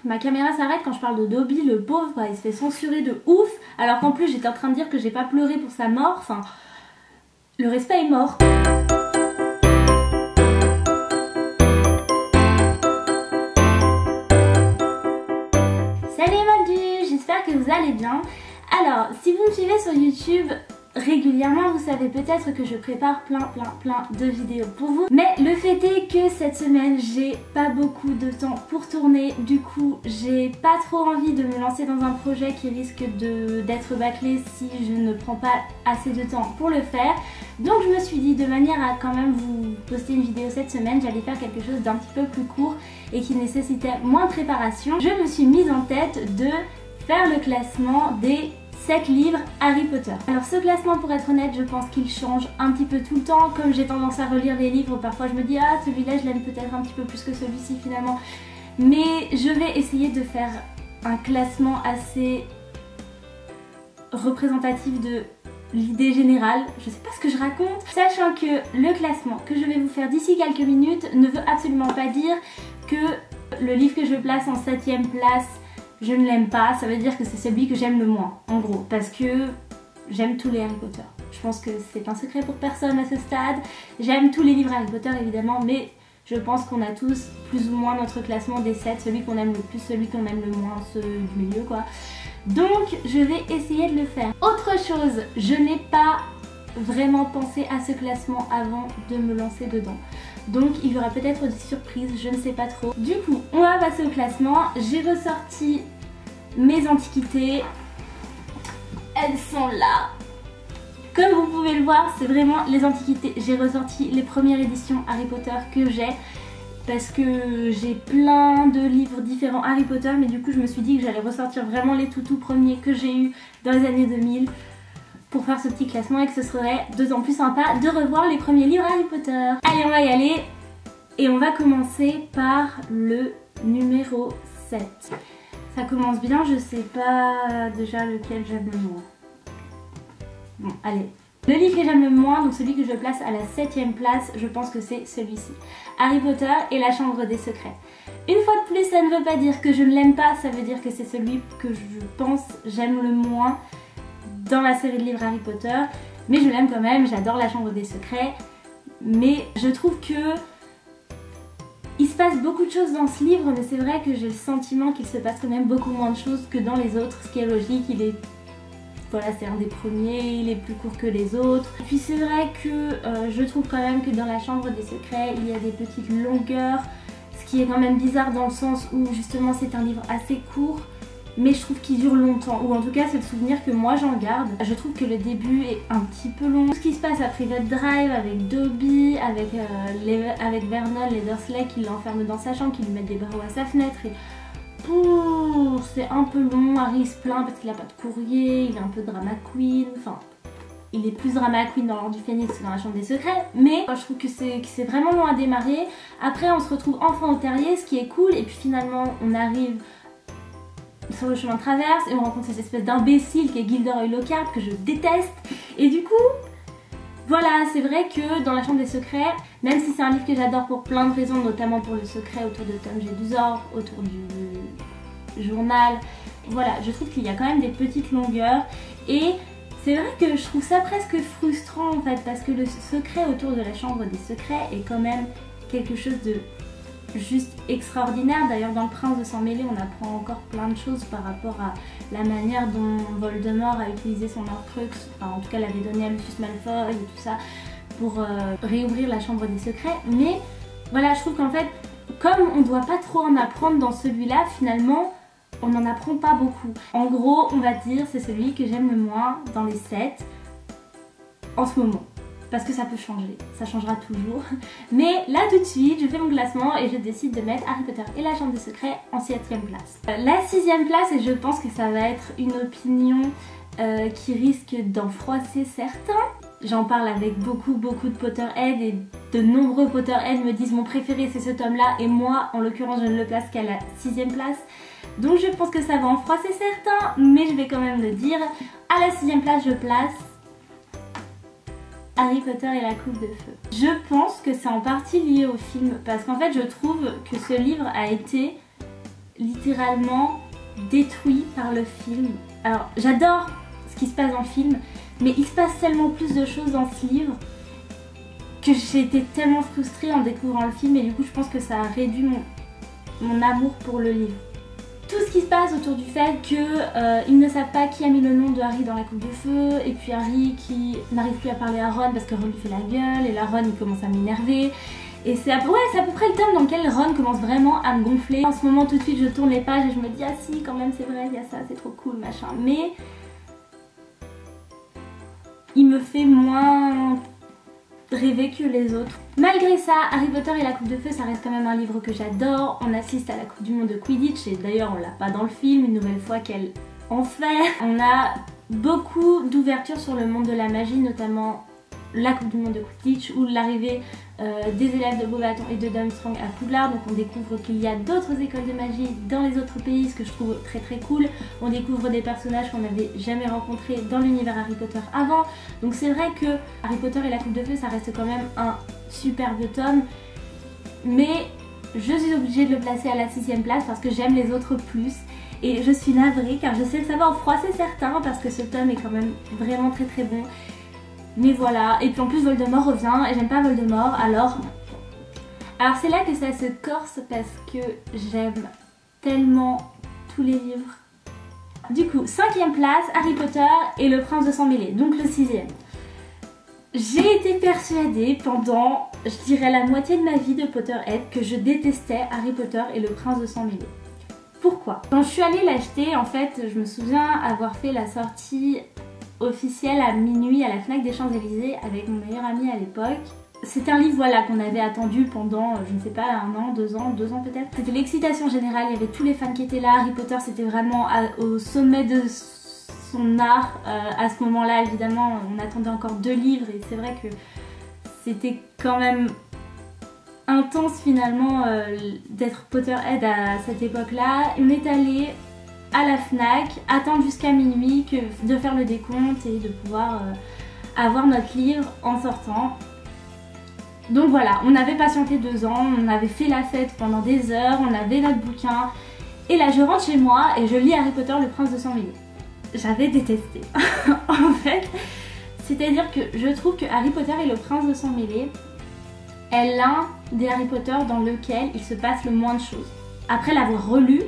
ma caméra s'arrête quand je parle de Dobby, le pauvre, quoi, il se fait censurer de ouf, alors qu'en plus j'étais en train de dire que j'ai pas pleuré pour sa mort, enfin, le respect est mort. Salut les moldus, j'espère que vous allez bien. Alors, si vous me suivez sur YouTube régulièrement, vous savez peut-être que je prépare plein de vidéos pour vous. Mais le fait est que cette semaine, j'ai pas beaucoup de temps pour tourner. Du coup, j'ai pas trop envie de me lancer dans un projet qui risque d'être bâclé si je ne prends pas assez de temps pour le faire. Donc je me suis dit, de manière à quand même vous poster une vidéo cette semaine, j'allais faire quelque chose d'un petit peu plus court et qui nécessitait moins de préparation. Je me suis mise en tête de faire le classement des 7 livres Harry Potter. Alors ce classement, pour être honnête, je pense qu'il change un petit peu tout le temps. Comme j'ai tendance à relire les livres, parfois je me dis ah, celui-là je l'aime peut-être un petit peu plus que celui-ci finalement. Mais je vais essayer de faire un classement assez représentatif de l'idée générale. Je sais pas ce que je raconte. Sachant que le classement que je vais vous faire d'ici quelques minutes ne veut absolument pas dire que le livre que je place en 7ème place, je ne l'aime pas, ça veut dire que c'est celui que j'aime le moins, en gros, parce que j'aime tous les Harry Potter. Je pense que c'est un secret pour personne à ce stade. J'aime tous les livres Harry Potter évidemment, mais je pense qu'on a tous plus ou moins notre classement des 7, celui qu'on aime le plus, celui qu'on aime le moins, ceux du milieu quoi. Donc je vais essayer de le faire. Autre chose, je n'ai pas vraiment pensé à ce classement avant de me lancer dedans. Donc il y aura peut-être des surprises, je ne sais pas trop. Du coup, on va passer au classement. J'ai ressorti mes antiquités. Elles sont là. Comme vous pouvez le voir, c'est vraiment les antiquités. J'ai ressorti les premières éditions Harry Potter que j'ai. Parce que j'ai plein de livres différents Harry Potter. Mais du coup, je me suis dit que j'allais ressortir vraiment les tout premiers que j'ai eu dans les années 2000. Pour faire ce petit classement et que ce serait d'autant plus sympa de revoir les premiers livres Harry Potter. Allez, on va y aller et on va commencer par le numéro 7. Ça commence bien, je sais pas déjà lequel j'aime le moins. Bon, allez. Le livre que j'aime le moins, donc celui que je place à la 7ème place, je pense que c'est celui-ci. Harry Potter et la Chambre des Secrets. Une fois de plus, ça ne veut pas dire que je ne l'aime pas, ça veut dire que c'est celui que je pense j'aime le moins dans la série de livres Harry Potter, mais je l'aime quand même, j'adore la Chambre des Secrets, mais je trouve que il se passe beaucoup de choses dans ce livre, mais c'est vrai que j'ai le sentiment qu'il se passe quand même beaucoup moins de choses que dans les autres, ce qui est logique. Voilà, c'est un des premiers, il est plus court que les autres. Et puis c'est vrai que je trouve quand même que dans la Chambre des Secrets, il y a des petites longueurs, ce qui est quand même bizarre dans le sens où justement c'est un livre assez court, mais je trouve qu'il dure longtemps, ou en tout cas c'est le souvenir que moi j'en garde. Je trouve que le début est un petit peu long. Tout ce qui se passe à Private Drive avec Dobby, avec Vernon, les Dursley qui l'enferment dans sa chambre, qui lui mettent des barreaux à sa fenêtre et c'est un peu long. Harry se plaint parce qu'il n'a pas de courrier, il est un peu drama queen, enfin il est plus drama queen dans l'Ordre du Phénix que dans la Chambre des Secrets, mais je trouve que c'est vraiment long à démarrer. Après on se retrouve enfin au terrier, ce qui est cool, et puis finalement on arrive sur le chemin de traverse et on rencontre cette espèce d'imbécile qui est Gilderoy Lockhart que je déteste. Et du coup, voilà, c'est vrai que dans la Chambre des Secrets, même si c'est un livre que j'adore pour plein de raisons, notamment pour le secret autour de Tom Jedusor, autour du journal, voilà, je trouve qu'il y a quand même des petites longueurs et c'est vrai que je trouve ça presque frustrant en fait, parce que le secret autour de la Chambre des Secrets est quand même quelque chose de juste extraordinaire. D'ailleurs dans Le Prince de Sang Mêlé on apprend encore plein de choses par rapport à la manière dont Voldemort a utilisé son Horcrux, enfin en tout cas l'avait donné à Lucius Malfoy et tout ça pour réouvrir la Chambre des Secrets. Mais voilà, je trouve qu'en fait comme on doit pas trop en apprendre dans celui-là, finalement on n'en apprend pas beaucoup. En gros on va dire c'est celui que j'aime le moins dans les 7 en ce moment. Parce que ça peut changer, ça changera toujours. Mais là tout de suite, je fais mon classement et je décide de mettre Harry Potter et la Chambre des Secrets en 7ème place. La 6ème place, et je pense que ça va être une opinion qui risque d'en froisser certains. J'en parle avec beaucoup de Potterheads et de nombreux Potterheads me disent mon préféré c'est ce tome là, et moi en l'occurrence je ne le place qu'à la 6ème place. Donc je pense que ça va en froisser certains, mais je vais quand même le dire. À la 6ème place je place Harry Potter et la Coupe de Feu. Je pense que c'est en partie lié au film, parce qu'en fait je trouve que ce livre a été littéralement détruit par le film. Alors j'adore ce qui se passe dans le film, mais il se passe tellement plus de choses dans ce livre que j'ai été tellement frustrée en découvrant le film, et du coup je pense que ça a réduit mon amour pour le livre. Tout ce qui se passe autour du fait qu'ils ne savent pas qui a mis le nom de Harry dans la coupe de feu, et puis Harry qui n'arrive plus à parler à Ron parce que Ron lui fait la gueule, et là Ron il commence à m'énerver. Et c'est à peu près le tome dans lequel Ron commence vraiment à me gonfler. En ce moment tout de suite je tourne les pages et je me dis ah si quand même c'est vrai, il y a ça, c'est trop cool machin. Mais il me fait moins rêver que les autres. Malgré ça, Harry Potter et la coupe de feu, ça reste quand même un livre que j'adore. On assiste à la Coupe du Monde de Quidditch, et d'ailleurs on l'a pas dans le film, une nouvelle fois qu'elle en fait. On a beaucoup d'ouverture sur le monde de la magie, notamment la Coupe du Monde de Quidditch ou l'arrivée des élèves de Beauxbatons et de Durmstrang à Poudlard. Donc on découvre qu'il y a d'autres écoles de magie dans les autres pays, ce que je trouve très très cool. On découvre des personnages qu'on n'avait jamais rencontrés dans l'univers Harry Potter avant. Donc c'est vrai que Harry Potter et la Coupe de Feu, ça reste quand même un superbe tome, mais je suis obligée de le placer à la 6ème place parce que j'aime les autres plus. Et je suis navrée car je sais que ça va en froisser certains parce que ce tome est quand même vraiment très très bon. Mais voilà, et puis en plus Voldemort revient et j'aime pas Voldemort, alors c'est là que ça se corse parce que j'aime tellement tous les livres. Du coup, 5ème place, Harry Potter et le Prince de Sang Mêlé, donc le 6ème. J'ai été persuadée pendant, je dirais, la moitié de ma vie de Potterhead que je détestais Harry Potter et le Prince de Sang Mêlé. Pourquoi? Quand je suis allée l'acheter, en fait, je me souviens avoir fait la sortie officielle à minuit à la Fnac des Champs-Élysées avec mon meilleur ami à l'époque. C'était un livre voilà, qu'on avait attendu pendant, je ne sais pas, 1 an, 2 ans peut-être. C'était l'excitation générale, il y avait tous les fans qui étaient là. Harry Potter c'était vraiment au sommet de son art. À ce moment-là évidemment on attendait encore 2 livres et c'est vrai que c'était quand même intense finalement d'être Potterhead à cette époque-là. On est allé à la Fnac, attendre jusqu'à minuit de faire le décompte et de pouvoir avoir notre livre en sortant. Donc voilà, on avait patienté 2 ans, on avait fait la fête pendant des heures, on avait notre bouquin. Et là je rentre chez moi et je lis Harry Potter, le Prince de Sang Mêlé. J'avais détesté. En fait, c'est-à-dire que je trouve que Harry Potter et le Prince de Sang Mêlé est l'un des Harry Potter dans lequel il se passe le moins de choses. Après l'avoir relu,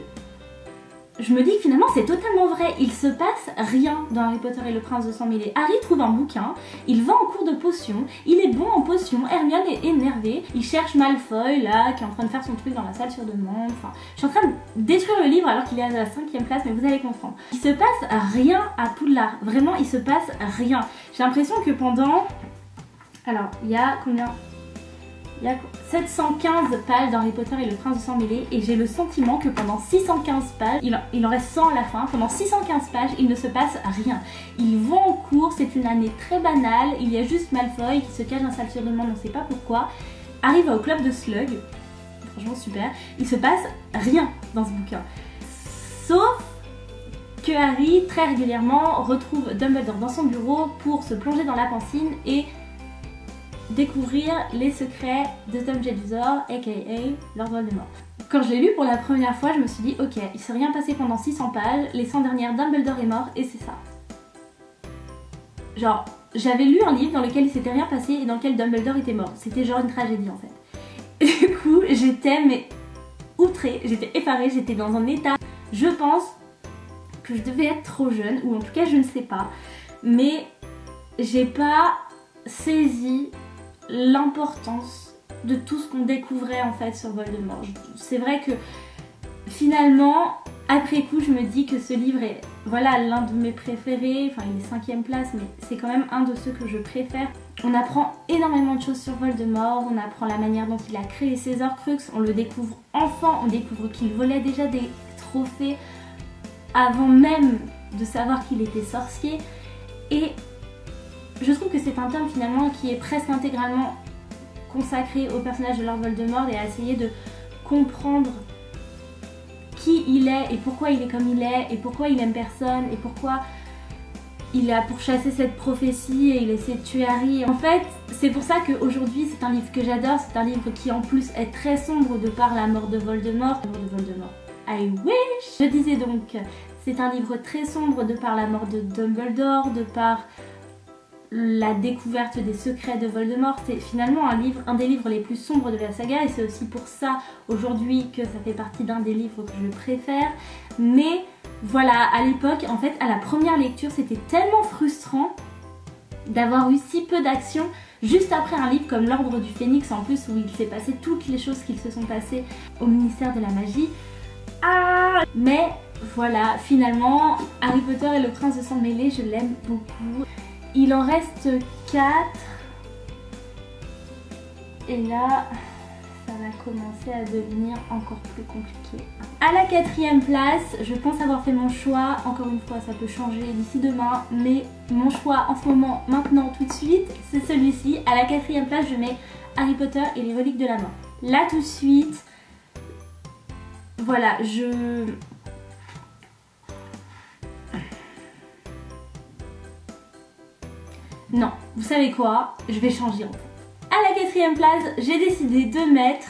je me dis que finalement c'est totalement vrai, il se passe rien dans Harry Potter et le Prince de Sang Mêlé. Harry trouve un bouquin, il va en cours de potions, il est bon en potions, Hermione est énervée, il cherche Malfoy là, qui est en train de faire son truc dans la salle sur demande, enfin, je suis en train de détruire le livre alors qu'il est à la 5ème place, mais vous allez comprendre. Il se passe rien à Poudlard, vraiment il se passe rien. J'ai l'impression que pendant, alors il y a combien? Il y a 715 pages dans Harry Potter et le Prince de Sang Mêlé et j'ai le sentiment que pendant 615 pages, il en reste 100 à la fin, pendant 615 pages il ne se passe rien. Ils vont en cours, c'est une année très banale, il y a juste Malfoy qui se cache dans la salle sur demande, on ne sait pas pourquoi. Harry va au club de Slug, franchement super, il se passe rien dans ce bouquin. Sauf que Harry très régulièrement retrouve Dumbledore dans son bureau pour se plonger dans la piscine et découvrir les secrets de Tom Jedusor, aka Lord Voldemort. Quand je l'ai lu pour la première fois, je me suis dit ok, il s'est rien passé pendant 600 pages, les 100 dernières, Dumbledore est mort et c'est ça. Genre, j'avais lu un livre dans lequel il s'était rien passé et dans lequel Dumbledore était mort. C'était genre une tragédie en fait. Et du coup, j'étais mais outrée, j'étais effarée, j'étais dans un état. Je pense que je devais être trop jeune, ou en tout cas je ne sais pas, mais j'ai pas saisi l'importance de tout ce qu'on découvrait en fait sur Voldemort. C'est vrai que finalement, après coup, je me dis que ce livre est voilà l'un de mes préférés, enfin il est 5ème place, mais c'est quand même un de ceux que je préfère. On apprend énormément de choses sur Voldemort, on apprend la manière dont il a créé ses Horcruxes, on le découvre enfant, on découvre qu'il volait déjà des trophées avant même de savoir qu'il était sorcier, et je trouve que c'est un tome finalement qui est presque intégralement consacré au personnage de Lord Voldemort et à essayer de comprendre qui il est et pourquoi il est comme il est et pourquoi il aime personne et pourquoi il a pourchassé cette prophétie et il essaie de tuer Harry. En fait, c'est pour ça qu'aujourd'hui c'est un livre que j'adore, c'est un livre qui en plus est très sombre de par la mort de Voldemort. I wish. Je disais donc, c'est un livre très sombre de par la mort de Dumbledore, de par la découverte des secrets de Voldemort. C'est finalement un des livres les plus sombres de la saga et c'est aussi pour ça aujourd'hui que ça fait partie d'un des livres que je préfère. Mais voilà, à l'époque, en fait, à la première lecture, c'était tellement frustrant d'avoir eu si peu d'action juste après un livre comme l'Ordre du Phénix, en plus où il s'est passé toutes les choses qui se sont passées au ministère de la magie. Mais voilà, finalement, Harry Potter et le Prince de Sang Mêlé, je l'aime beaucoup. Il en reste 4. Et là, ça va commencer à devenir encore plus compliqué. À la 4e place, je pense avoir fait mon choix. Encore une fois, ça peut changer d'ici demain. Mais mon choix en ce moment, maintenant, tout de suite, c'est celui-ci. À la 4e place, je mets Harry Potter et les reliques de la mort. Là, tout de suite, voilà, Non, vous savez quoi? Je vais changer en fait. À la 4e place, j'ai décidé de mettre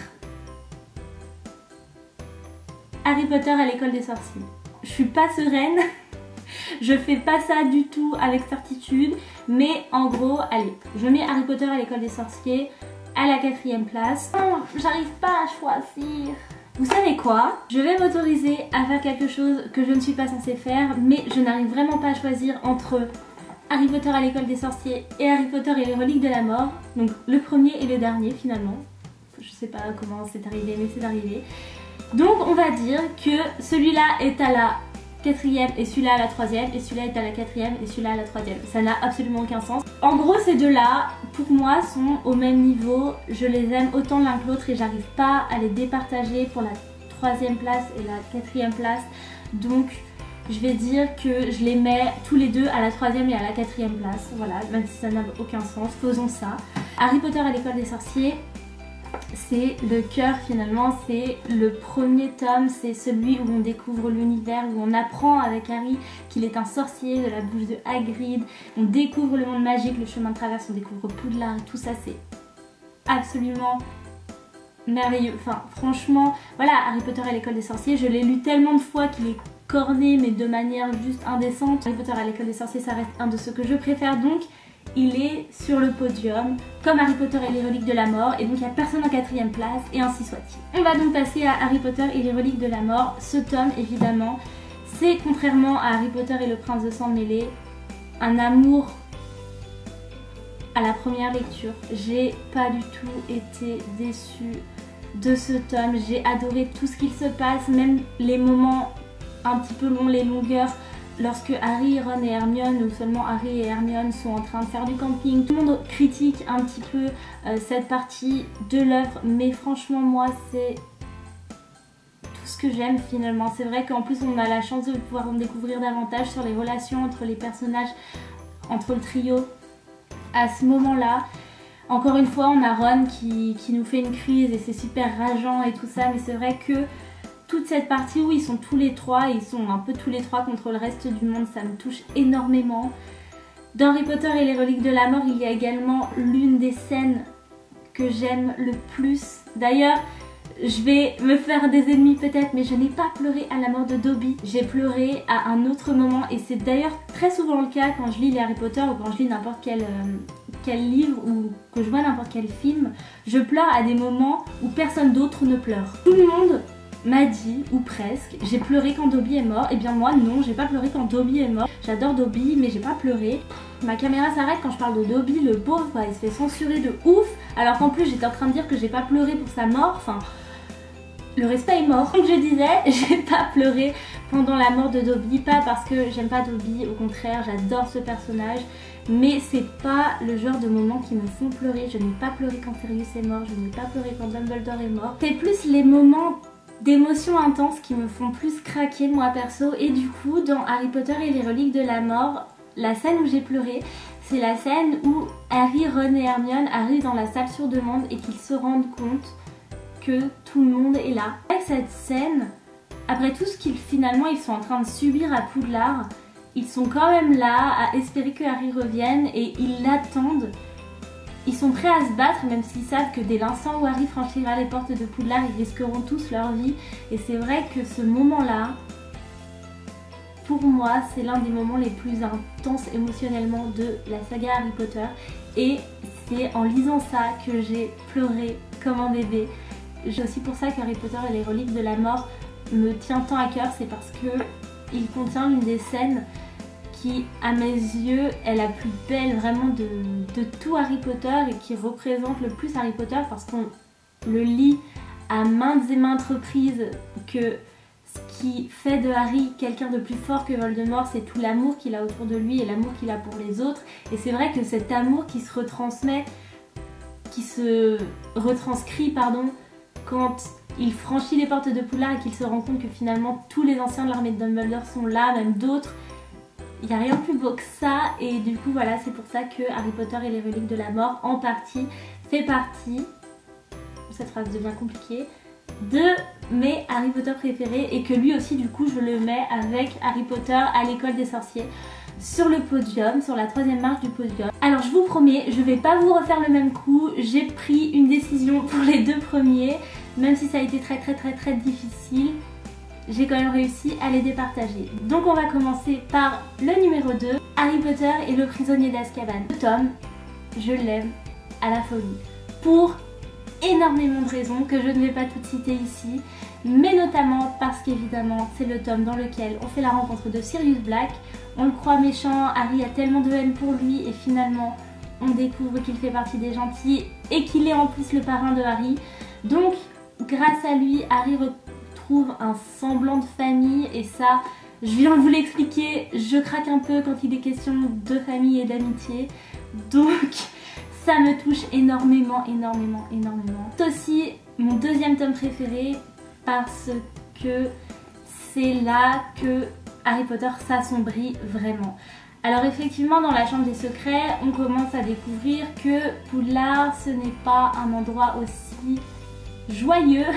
Harry Potter à l'école des sorciers. Je suis pas sereine, je fais pas ça du tout avec certitude, mais en gros, allez, je mets Harry Potter à l'école des sorciers à la 4e place. Non, j'arrive pas à choisir. Vous savez quoi? Je vais m'autoriser à faire quelque chose que je ne suis pas censée faire, mais je n'arrive vraiment pas à choisir entre Harry Potter à l'école des sorciers et Harry Potter et les reliques de la mort. Donc le premier et le dernier finalement. Je sais pas comment c'est arrivé, mais c'est arrivé. Donc on va dire que celui-là est à la 4e et celui-là à la 3e et celui-là est à la 4e et celui-là à la 3e. Ça n'a absolument aucun sens. En gros, ces deux-là, pour moi, sont au même niveau. Je les aime autant l'un que l'autre et j'arrive pas à les départager pour la 3e place et la 4e place. Donc je vais dire que je les mets tous les deux à la 3e et à la 4e place. Voilà, même si ça n'a aucun sens, faisons ça. Harry Potter à l'école des sorciers, c'est le cœur finalement, c'est le premier tome, c'est celui où on découvre l'univers, où on apprend avec Harry qu'il est un sorcier de la bouche de Hagrid, on découvre le monde magique, le chemin de traverse, on découvre Poudlard, tout ça c'est absolument merveilleux. Enfin franchement, voilà, Harry Potter à l'école des sorciers, je l'ai lu tellement de fois qu'il est corné mais de manière juste indécente. Harry Potter à l'école des sorciers, ça reste un de ceux que je préfère, donc il est sur le podium comme Harry Potter et les reliques de la mort et donc il n'y a personne en 4e place et ainsi soit-il. On va donc passer à Harry Potter et les reliques de la mort. Ce tome évidemment, c'est contrairement à Harry Potter et le Prince de Sang Mêlé, un amour à la première lecture. J'ai pas du tout été déçue de ce tome, j'ai adoré tout ce qu'il se passe, même les moments un petit peu longs, les longueurs, lorsque Harry, Ron et Hermione, ou seulement Harry et Hermione sont en train de faire du camping. Tout le monde critique un petit peu cette partie de l'œuvre, mais franchement moi c'est tout ce que j'aime finalement. C'est vrai qu'en plus on a la chance de pouvoir en découvrir davantage sur les relations entre les personnages, entre le trio à ce moment-là. Encore une fois on a Ron qui nous fait une crise et c'est super rageant et tout ça, mais c'est vrai que toute cette partie où ils sont tous les trois, et ils sont un peu tous les trois contre le reste du monde, ça me touche énormément. Dans Harry Potter et les reliques de la mort, il y a également l'une des scènes que j'aime le plus. D'ailleurs, je vais me faire des ennemis peut-être, mais je n'ai pas pleuré à la mort de Dobby. J'ai pleuré à un autre moment et c'est d'ailleurs très souvent le cas quand je lis les Harry Potter ou quand je lis n'importe quel livre ou que je vois n'importe quel film. Je pleure à des moments où personne d'autre ne pleure. Tout le monde m'a dit, ou presque, j'ai pleuré quand Dobby est mort. Et bien moi non, j'ai pas pleuré quand Dobby est mort. J'adore Dobby mais j'ai pas pleuré. Ma caméra s'arrête quand je parle de Dobby, le pauvre, il se fait censurer de ouf. Alors qu'en plus j'étais en train de dire que j'ai pas pleuré pour sa mort, enfin le respect est mort. Comme je disais, j'ai pas pleuré pendant la mort de Dobby, pas parce que j'aime pas Dobby, au contraire j'adore ce personnage. Mais c'est pas le genre de moments qui me font pleurer. Je n'ai pas pleuré quand Sirius est mort, je n'ai pas pleuré quand Dumbledore est mort. C'est plus les moments d'émotions intenses qui me font plus craquer moi perso. Et du coup dans Harry Potter et les reliques de la mort, la scène où j'ai pleuré, c'est la scène où Harry, Ron et Hermione arrivent dans la salle sur demande et qu'ils se rendent compte que tout le monde est là. Avec cette scène, après tout ce qu'ils finalement ils sont en train de subir à Poudlard, ils sont quand même là à espérer que Harry revienne et ils l'attendent. ils sont prêts à se battre, même s'ils savent que dès l'instant où Harry franchira les portes de Poudlard, ils risqueront tous leur vie. Et c'est vrai que ce moment-là, pour moi, c'est l'un des moments les plus intenses émotionnellement de la saga Harry Potter. Et c'est en lisant ça que j'ai pleuré comme un bébé. C'est aussi pour ça que Harry Potter et les reliques de la mort me tient tant à cœur, c'est parce que il contient l'une des scènes qui, à mes yeux, est la plus belle vraiment de tout Harry Potter et qui représente le plus Harry Potter, parce qu'on le lit à maintes et maintes reprises que ce qui fait de Harry quelqu'un de plus fort que Voldemort, c'est tout l'amour qu'il a autour de lui et l'amour qu'il a pour les autres. Et c'est vrai que cet amour qui se retranscrit, quand il franchit les portes de Poudlard et qu'il se rend compte que finalement tous les anciens de l'armée de Dumbledore sont là, même d'autres. Il n'y a rien de plus beau que ça, et du coup voilà, c'est pour ça que Harry Potter et les reliques de la mort en partie fait partie, cette phrase devient compliquée, de mes Harry Potter préférés, et que lui aussi du coup je le mets avec Harry Potter à l'école des sorciers sur le podium, sur la 3e marche du podium. Alors je vous promets, je vais pas vous refaire le même coup, j'ai pris une décision pour les 2 premiers, même si ça a été très difficile. J'ai quand même réussi à les départager. Donc on va commencer par le numéro 2, Harry Potter et le prisonnier d'Azkaban. Ce tome, je l'aime à la folie. Pour énormément de raisons que je ne vais pas toutes citer ici, mais notamment parce qu'évidemment c'est le tome dans lequel on fait la rencontre de Sirius Black. On le croit méchant, Harry a tellement de haine pour lui et finalement on découvre qu'il fait partie des gentils et qu'il est en plus le parrain de Harry. Donc grâce à lui, Harry retrouve un semblant de famille, et ça, je viens de vous l'expliquer, je craque un peu quand il est question de famille et d'amitié. Donc ça me touche énormément. C'est aussi mon 2e tome préféré parce que c'est là que Harry Potter s'assombrit vraiment. Alors effectivement, dans la chambre des secrets, on commence à découvrir que Poudlard, ce n'est pas un endroit aussi joyeux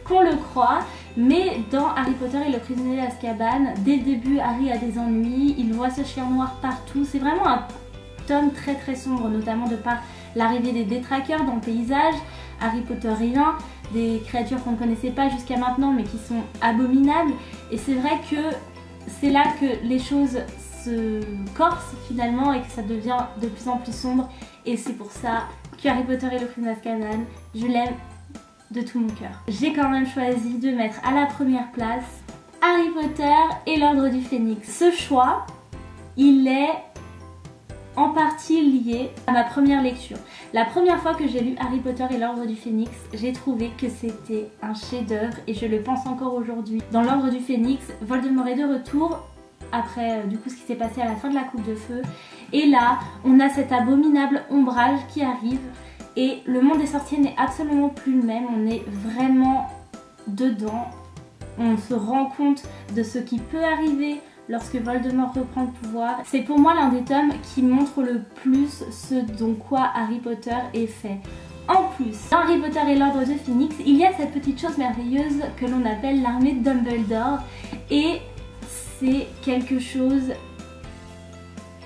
qu'on le croit, mais dans Harry Potter et le prisonnier d'Azkaban, dès le début, Harry a des ennuis, il voit ce chien noir partout. C'est vraiment un tome très sombre, notamment de par l'arrivée des détraqueurs dans le paysage, Harry Potterien, des créatures qu'on ne connaissait pas jusqu'à maintenant mais qui sont abominables. Et c'est vrai que c'est là que les choses se corsent finalement et que ça devient de plus en plus sombre, et c'est pour ça que Harry Potter et le prisonnier d'Azkaban, je l'aime de tout mon cœur. J'ai quand même choisi de mettre à la première place Harry Potter et l'Ordre du Phénix. Ce choix, il est en partie lié à ma première lecture. La première fois que j'ai lu Harry Potter et l'Ordre du Phénix, j'ai trouvé que c'était un chef-d'œuvre et je le pense encore aujourd'hui. Dans l'Ordre du Phénix, Voldemort est de retour après du coup ce qui s'est passé à la fin de la Coupe de Feu, et là on a cet abominable ombrage qui arrive. Et le monde des sorciers n'est absolument plus le même, on est vraiment dedans, on se rend compte de ce qui peut arriver lorsque Voldemort reprend le pouvoir. C'est pour moi l'un des tomes qui montre le plus ce dont quoi Harry Potter est fait. En plus, dans Harry Potter et l'Ordre de Phénix, il y a cette petite chose merveilleuse que l'on appelle l'armée de Dumbledore, et c'est quelque chose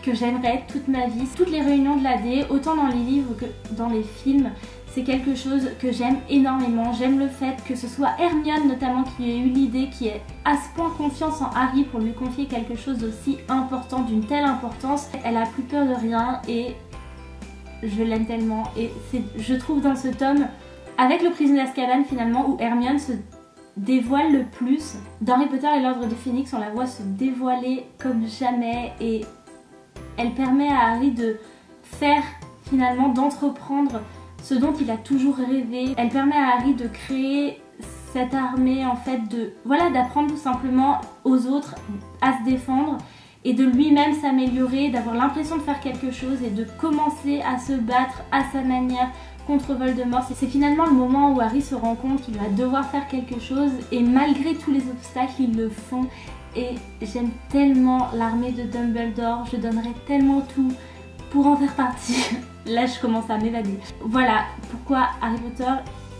que j'aimerais toute ma vie. Toutes les réunions de l'AD, autant dans les livres que dans les films, c'est quelque chose que j'aime énormément. J'aime le fait que ce soit Hermione notamment qui ait eu l'idée, qui ait à ce point confiance en Harry pour lui confier quelque chose d'aussi important, d'une telle importance. Elle a plus peur de rien et je l'aime tellement. Et je trouve dans ce tome, avec le prisonnier d'Azkaban finalement, où Hermione se dévoile le plus. Dans Harry Potter et l'Ordre du Phénix, on la voit se dévoiler comme jamais, et elle permet à Harry de faire finalement, d'entreprendre ce dont il a toujours rêvé. Elle permet à Harry de créer cette armée en fait, d'apprendre tout simplement aux autres à se défendre et de lui-même s'améliorer, d'avoir l'impression de faire quelque chose et de commencer à se battre à sa manière contre Voldemort. C'est finalement le moment où Harry se rend compte qu'il va devoir faire quelque chose, et malgré tous les obstacles, ils le font. Et j'aime tellement l'armée de Dumbledore, je donnerais tellement tout pour en faire partie. Là je commence à m'évader. Voilà pourquoi Harry Potter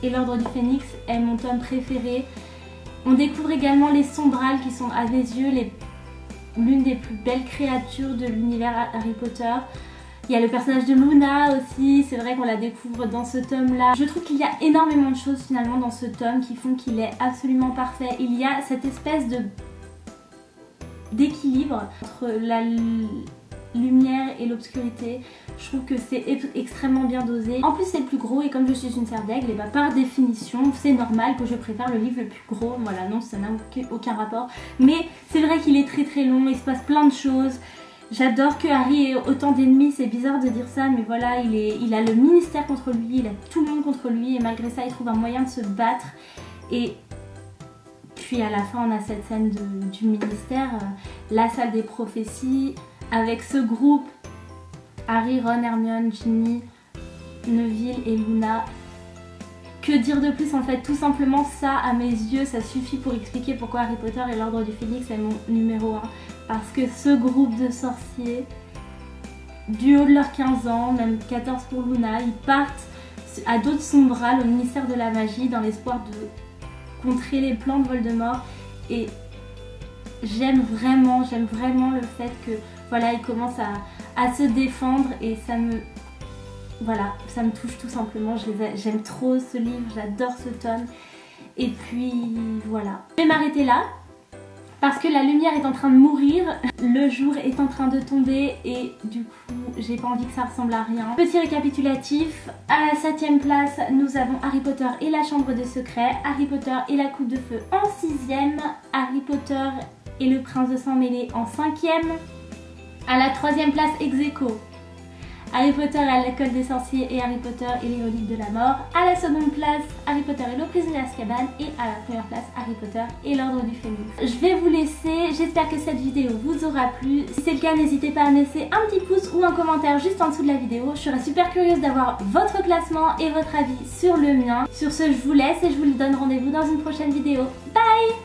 et l'Ordre du Phénix est mon tome préféré. On découvre également les Sombrales qui sont à mes yeux l'une des plus belles créatures de l'univers Harry Potter. Il y a le personnage de Luna aussi, c'est vrai qu'on la découvre dans ce tome-là. Je trouve qu'il y a énormément de choses finalement dans ce tome qui font qu'il est absolument parfait. Il y a cette espèce d'équilibre entre la lumière et l'obscurité. Je trouve que c'est extrêmement bien dosé. En plus c'est le plus gros et comme je suis une serre d'aigle, et bah par définition c'est normal que je préfère le livre le plus gros. Voilà, non, ça n'a aucun rapport. Mais c'est vrai qu'il est très très long, il se passe plein de choses. J'adore que Harry ait autant d'ennemis, c'est bizarre de dire ça, mais voilà, il a le ministère contre lui, il a tout le monde contre lui et malgré ça il trouve un moyen de se battre. Et puis à la fin on a cette scène du ministère, la salle des prophéties, avec ce groupe, Harry, Ron, Hermione, Ginny, Neville et Luna. Que dire de plus en fait, tout simplement ça à mes yeux, ça suffit pour expliquer pourquoi Harry Potter et l'Ordre du Phénix est mon numéro 1. Parce que ce groupe de sorciers, du haut de leurs 15 ans, même 14 pour Luna, ils partent à dos de Sombral au ministère de la magie dans l'espoir de contrer les plans de Voldemort. Et j'aime vraiment le fait que voilà, ils commencent à se défendre et ça me... Voilà, ça me touche tout simplement, j'aime trop ce livre, j'adore ce tome. Et puis voilà. Je vais m'arrêter là parce que la lumière est en train de mourir, le jour est en train de tomber et du coup j'ai pas envie que ça ressemble à rien. Petit récapitulatif, à la 7ème place nous avons Harry Potter et la chambre des secrets, Harry Potter et la coupe de feu en 6ème, Harry Potter et le prince de sang mêlé en 5ème. À la 3ème place ex-aequo, Harry Potter à l'école des sorciers et Harry Potter et les reliques de la mort. À la 2ème place, Harry Potter et le prisonnier d'Azkaban. Et à la 1ère place, Harry Potter et l'ordre du Phénix. Je vais vous laisser, j'espère que cette vidéo vous aura plu. Si c'est le cas, n'hésitez pas à me laisser un petit pouce ou un commentaire juste en dessous de la vidéo. Je serais super curieuse d'avoir votre classement et votre avis sur le mien. Sur ce, je vous laisse et je vous donne rendez-vous dans une prochaine vidéo. Bye!